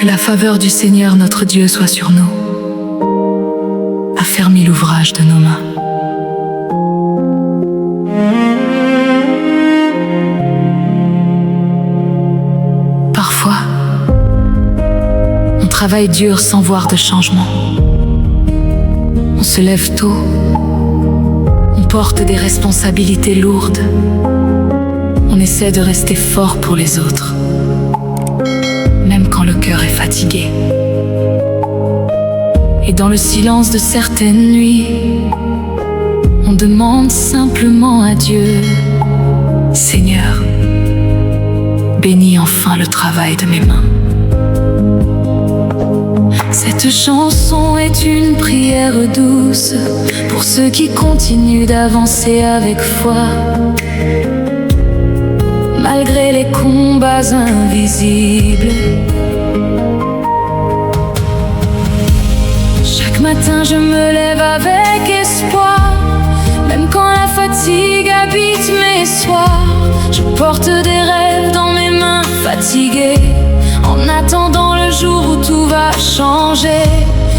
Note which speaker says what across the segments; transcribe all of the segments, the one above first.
Speaker 1: Que la faveur du Seigneur notre Dieu soit sur nous. Affermis l'ouvrage de nos mains. Parfois, on travaille dur sans voir de changement. On se lève tôt, on porte des responsabilités lourdes. On essaie de rester fort pour les autres, même quand le cœur est fatigué. Et dans le silence de certaines nuits, on demande simplement à Dieu: Seigneur, bénis enfin le travail de mes mains. Cette chanson est une prière douce pour ceux qui continuent d'avancer avec foi, malgré les combats invisibles. Chaque matin je me lève avec espoir, même quand la fatigue habite mes soirs. Je porte des rêves dans mes mains fatiguées, en attendant le jour où tout va changer.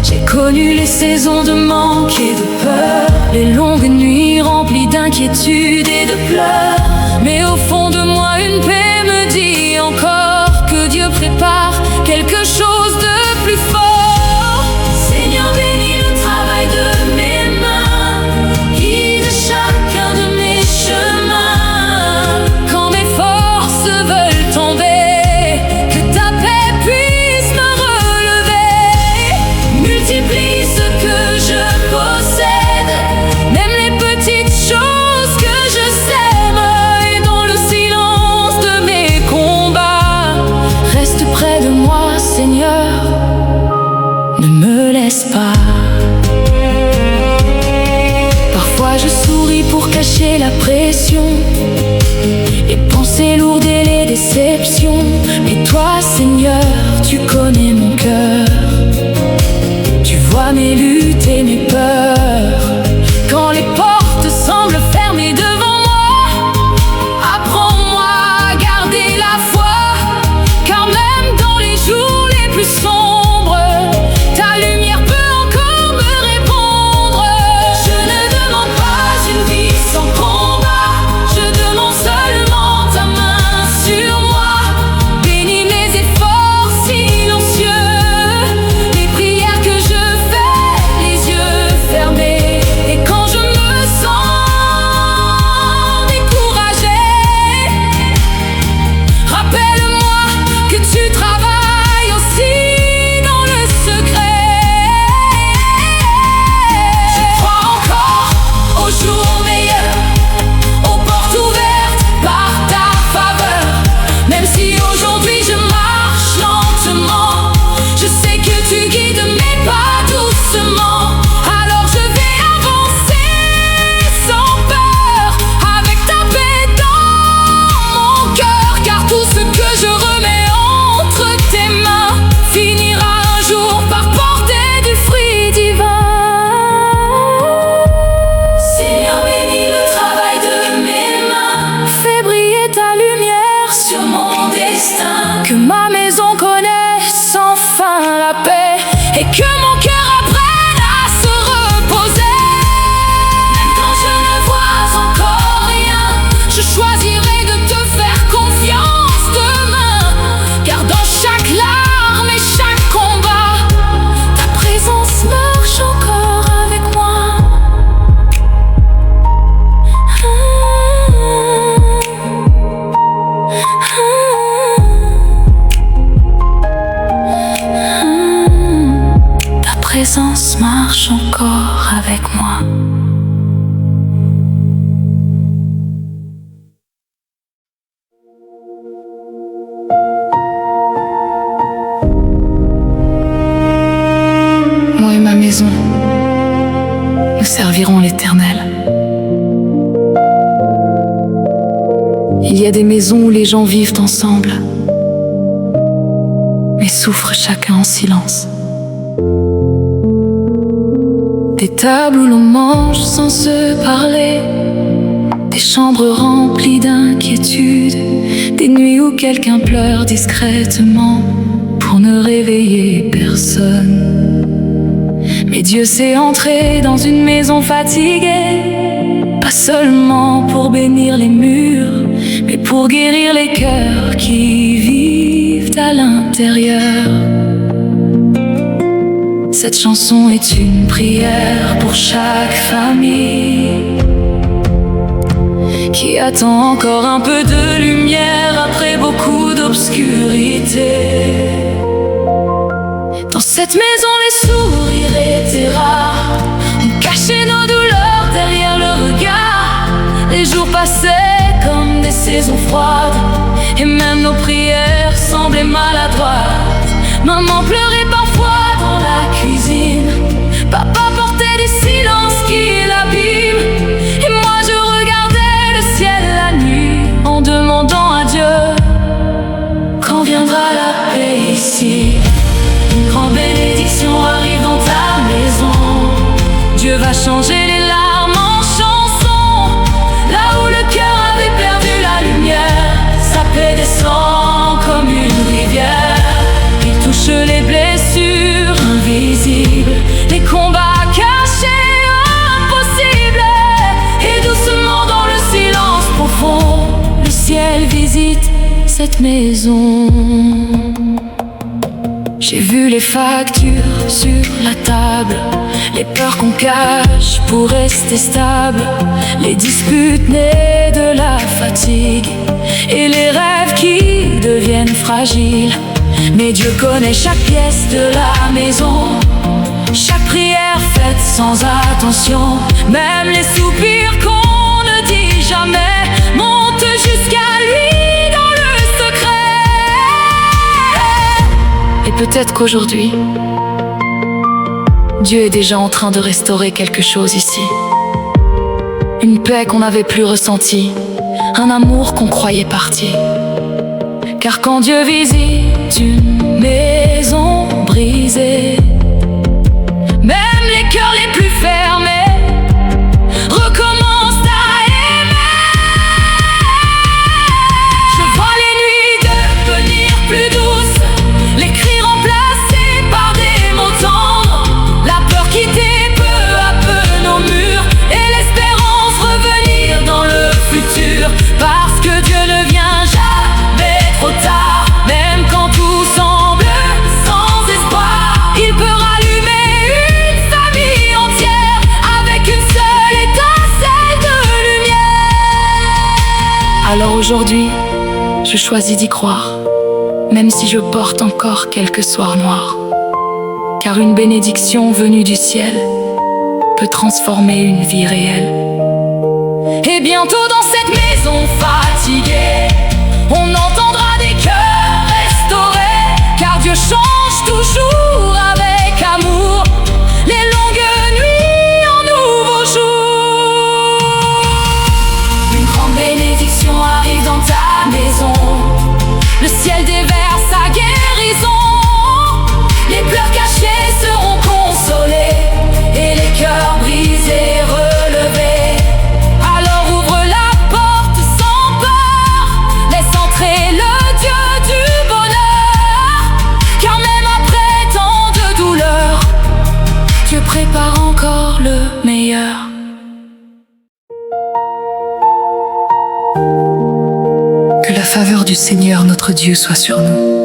Speaker 1: J'ai connu les saisons de manque et de peur, les longues nuits remplies d'inquiétude et de pleurs. Mais au fond de moi une paix me dit encore que Dieu prépare quelque chose de plus fort. Seigneur, bénis le travail de mes mains, guide chacun de mes chemins. Quand mes forces veulent tomber, que ta paix puisse me relever. Multiplie ce que je possède, même les petites choses que je sème. Et dans le silence de mes combats, reste près de moi, Seigneur, ne me laisse pas. Parfois je souris pour cacher la pression, les pensées lourdes et les déceptions. Mais toi, Seigneur, tu connais mon cœur. Tu vois mes luttes et mes peurs. Quand les portes semblent fermées devant moi, apprends-moi à garder la foi. Car même dans les jours les plus sombres, ta lumière peut encore me répondre. Je ne demande pas une vie sans combat, je demande seulement ta main sur moi. Bénis mes efforts silencieux, les prières que je fais les yeux fermés. Et quand je me sens découragée, rappelle-moi que tu travailles aussi dans le secret. Je crois encore aux jours meilleurs, aux portes ouvertes par ta faveur. Même si aujourd'hui je marche lentement, je sais que tu guides mes pas doucement. Alors je vais avancer sans peur, avec ta paix dans mon cœur. Car tout ce que je remets entre tes mains finira un jour par porter du fruit divin. Seigneur, bénis le travail de mes mains, fais briller ta lumière sur mon destin. Que ma maison connaisse enfin la paix, et que mon cœur apprenne à se reposer. Même quand je ne vois encore rien, je choisirai de te faire confiance demain. Car dans chaque larme et chaque combat, ta présence marche encore avec moi. Ta présence marche encore avec moi. Moi et ma maison, nous servirons l'Éternel. Il y a des maisons où les gens vivent ensemble, mais souffrent chacun en silence. Des tables où l'on mange sans se parler, des chambres remplies d'inquiétude, des nuits où quelqu'un pleure discrètement pour pour ne réveiller personne. Mais Dieu s'est entré dans une maison fatiguée, pas seulement pour bénir les murs, mais pour guérir les cœurs qui vivent à l'intérieur. Cette chanson est une prière pour chaque famille qui attend encore un peu de lumière après beaucoup d'obscurité. Dans cette maison, les sourires étaient rares. On cachait nos douleurs derrière le regard. Les jours passaient comme des saisons froides, et même nos prières semblaient maladroites. Maman pleurait parfois dans la cuisine, papa portait des silences qui l'abîment, et moi je regardais le ciel la nuit en demandant à Dieu quand viendra la paix ici. Une grande bénédiction arrive dans ta maison. Dieu va changer les larmes en chansons. Là où le cœur avait perdu la lumière, sa paix descend comme une rivière. Il touche les blessures invisibles, les combats cachés, impossibles. Et doucement dans le silence profond, le ciel visite cette maison. J'ai vu les factures sur la table, les peurs qu'on cache pour rester stable, les disputes nées de la fatigue et les rêves qui deviennent fragiles. Mais Dieu connaît chaque pièce de la maison, chaque prière faite sans attention. Même les soupirs qu'on ne dit jamais montent jusqu'à lui dans le secret. Et peut-être qu'aujourd'hui, Dieu est déjà en train de restaurer quelque chose ici. Une paix qu'on n'avait plus ressentie, un amour qu'on croyait parti. Car quand Dieu visite une maison brisée, même les cœurs les plus fermés recommencent à aimer. Je vois les nuits devenir plus douces, les cris remplacés par des mots tendres, la peur quitter peu à peu nos murs et l'espérance revenir dans le futur. Parce que Dieu ne vient jamais trop tard, même quand tout semble sans espoir. Il peut rallumer une famille entière avec une seule étincelle de lumière. Alors aujourd'hui, je choisis d'y croire, même si je porte encore quelques soirs noirs. Car une bénédiction venue du ciel peut transformer une vie réelle. Et bientôt dans cette maison fatiguée, on entendra des cœurs restaurés. Car Dieu change toujours avec amour les longues nuits en nouveaux jours. Une grande bénédiction arrive dans ta maison. Le ciel déverse sa guérison. Les pleurs cachés seront consolés et les cœurs brisés relevés. Alors ouvre la porte sans peur, laisse entrer le Dieu du bonheur. Car même après tant de douleur, Dieu prépare encore le meilleur. Que la faveur du Seigneur notre Dieu soit sur nous.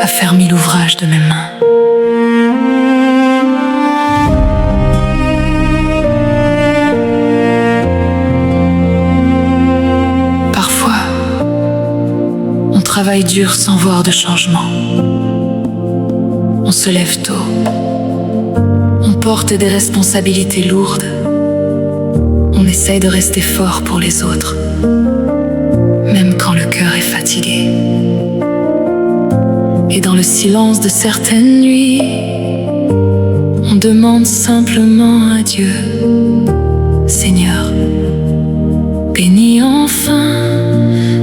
Speaker 1: Affermis l'ouvrage de mes mains. Parfois, on travaille dur sans voir de changement. On se lève tôt. On porte des responsabilités lourdes. On essaye de rester fort pour les autres, même quand le cœur est fatigué. Et dans le silence de certaines nuits, on demande simplement à Dieu: Seigneur, bénis enfin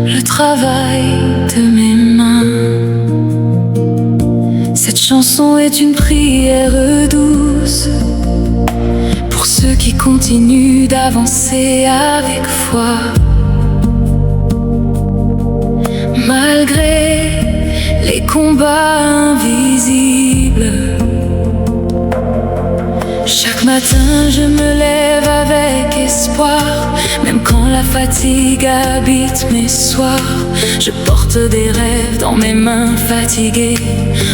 Speaker 1: le travail de mes mains. Cette chanson est une prière douce pour ceux qui continuent d'avancer avec foi, malgré la fatigue habite mes soirs, je porte des rêves dans mes mains fatiguées,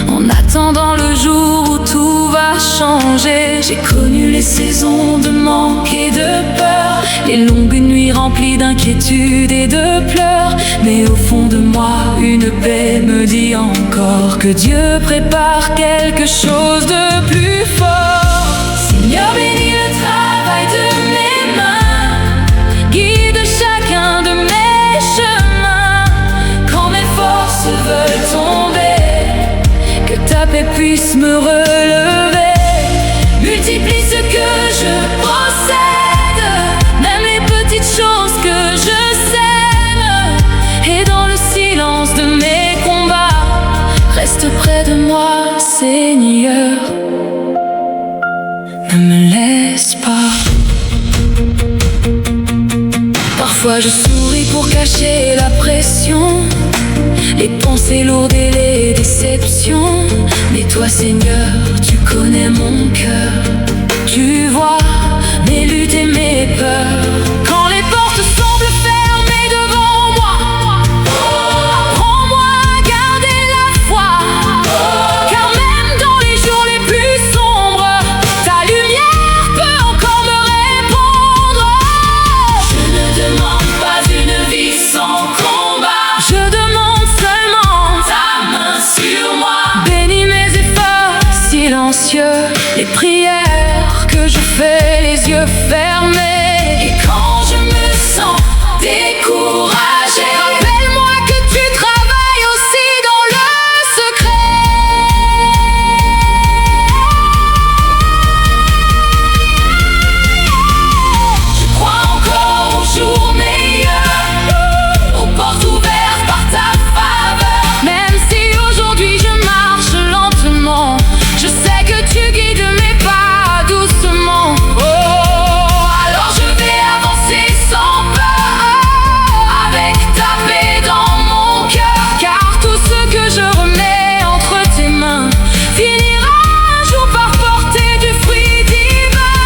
Speaker 1: en attendant le jour où tout va changer. J'ai connu les saisons de manque et de peur, les longues nuits remplies d'inquiétude et de pleurs, mais au fond de moi, une paix me dit encore que Dieu prépare quelque chose de plus fort. Seigneur, bénis le travail de mes mains, guide chacun de mes chemins. Quand mes forces veulent tomber, que ta paix puisse me relever. Multiplie ce que je possède, même les petites choses que je sème. Et dans le silence de mes combats, reste près de moi, Seigneur. Ne me laisse pas. Parfois je souris pour cacher la pression, les pensées lourdes et les déceptions. Mais toi, Seigneur, tu connais mon cœur. Tu vois mes luttes et mes peurs. Quand les portes semblent fermées devant moi, apprends-moi à garder la foi. Car même dans les jours les plus sombres, ta lumière peut encore me répondre. Je ne demande pas une vie sans combat, je demande seulement ta main sur moi. Bénis mes efforts silencieux, les prières que je fais les yeux fermés. Et quand je me sens découragé, rappelle-moi que tu travailles aussi dans le secret. Je crois encore aux jours meilleurs, aux portes ouvertes par ta faveur. Même si aujourd'hui je marche lentement, je sais que tu guides mes pas doucement. Oh, alors je vais avancer sans peur, avec ta paix dans mon cœur. Car tout ce que je remets entre tes mains finira un jour par porter du fruit divin.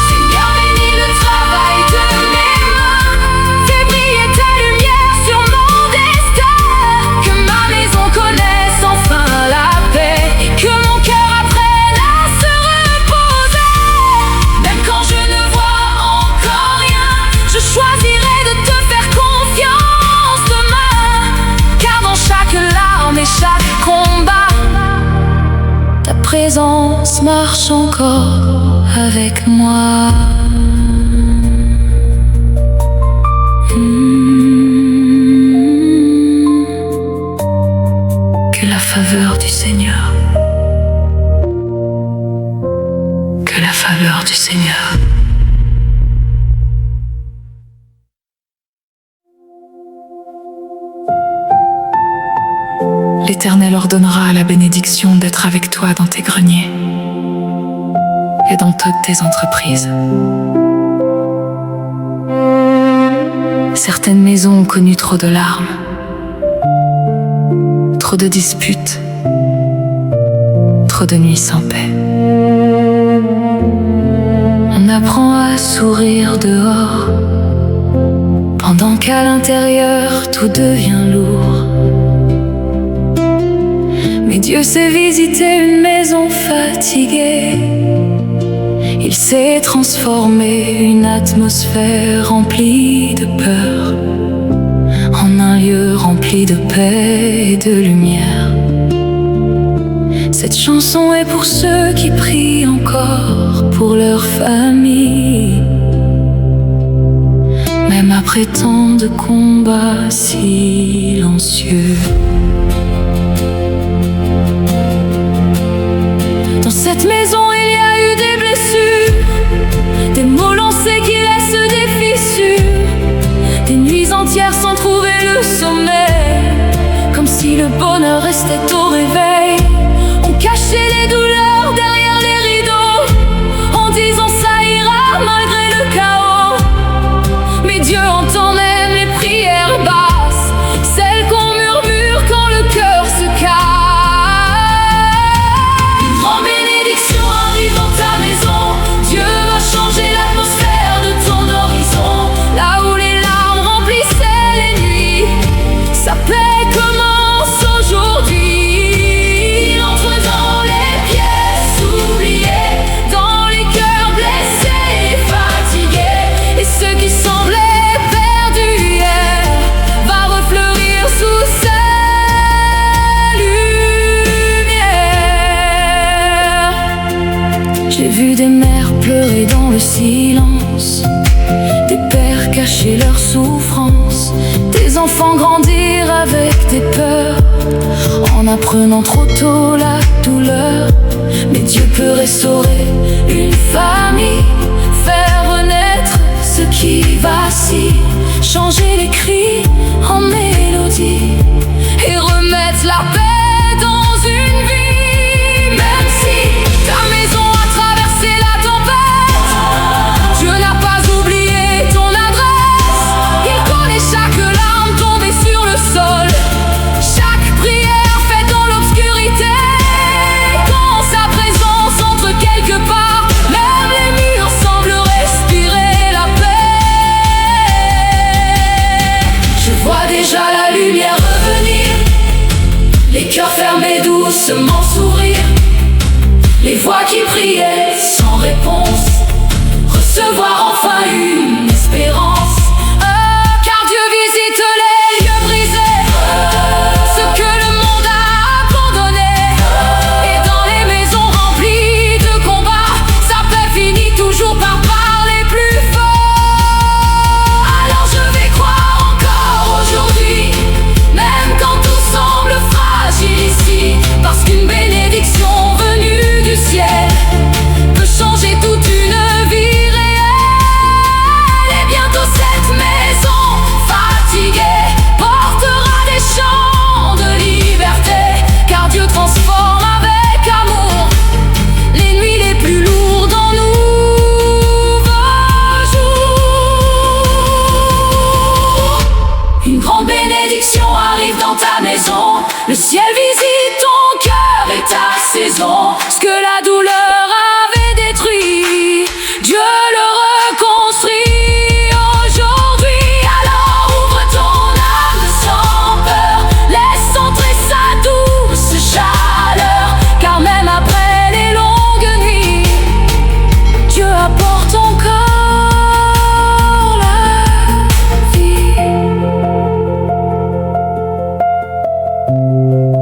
Speaker 1: Seigneur, bénis le travail de mes mains, fais briller ta lumière sur mon destin. Que ma maison connaisse enfin la paix, et que mon cœur apprenne à se reposer. Même quand je ne vois encore rien, je choisirai de te faire confiance demain. Car dans chaque larme et chaque combat, ta présence marche encore avec moi. Que la faveur du Seigneur, que la faveur du Seigneur.
Speaker 2: L'Éternel ordonnera la bénédiction d'être avec toi dans tes greniers et dans toutes tes entreprises. Certaines maisons ont connu trop de larmes, trop de disputes, trop de nuits sans paix. On apprend à sourire dehors, pendant qu'à l'intérieur tout devient lourd. Mais Dieu sait visiter une maison fatiguée. Il sait transformer une atmosphère remplie de peur en un lieu rempli de paix et de lumière. Cette chanson est pour ceux qui prient encore pour leur famille, même après tant de combats silencieux. Dans cette maison, il y a eu des blessures, des mots lancés qui laissent des fissures, des nuits entières sans trouver le sommeil, comme si le bonheur restait au réveil. On cachait les douleurs derrière les rideaux, en disant ça ira malgré le chaos. Mais Dieu entend même les prières basses, celles qu'on murmure quand le cœur se casse. Une grande bénédiction arrive dans ta maison, Dieu va changer l'atmosphère de ton horizon. Là enfants grandir avec des peurs, en apprenant trop tôt la douleur. Mais Dieu peut restaurer une famille, faire renaître ce qui vacille, changer les cris en mélodie et remettre la paix dans une vie. Même si ta maison a traversé la tempête, Dieu n'a pas oublié ton adresse. Il connaît chaque larme tombée sur le sol, chaque prière faite dans l'obscurité. Quand sa présence entre quelque part, même les murs semblent respirer la paix. Je vois déjà la lumière revenir, les cœurs fermés doucement sourire, les voix qui priaient sans réponse recevoir enfin une espérance. Car Dieu visite les lieux brisés, ce que le monde a abandonné. Et dans les maisons remplies de combats, sa paix finit toujours par parler plus fort. Alors je vais croire encore aujourd'hui, même quand tout semble fragile ici, parce qu'une bénédiction venue du ciel peut changer toute une vie réelle. Et bientôt cette maison fatiguée portera des chants de liberté, car Dieu transforme avec amour les nuits les plus lourdes en nouveaux jours. Une grande bénédiction arrive dans ta maison, le ciel visite ton cœur et ta saison. Ce que la douleur avait détruit, Dieu le reconstruit aujourd'hui. Alors ouvre ton âme sans peur, laisse entrer sa douce chaleur, car même après les longues nuits, Dieu apporte encore la vie.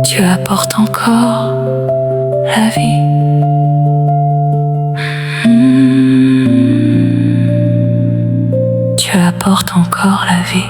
Speaker 2: Dieu apporte encore la vie. Dieu apporte encore la vie.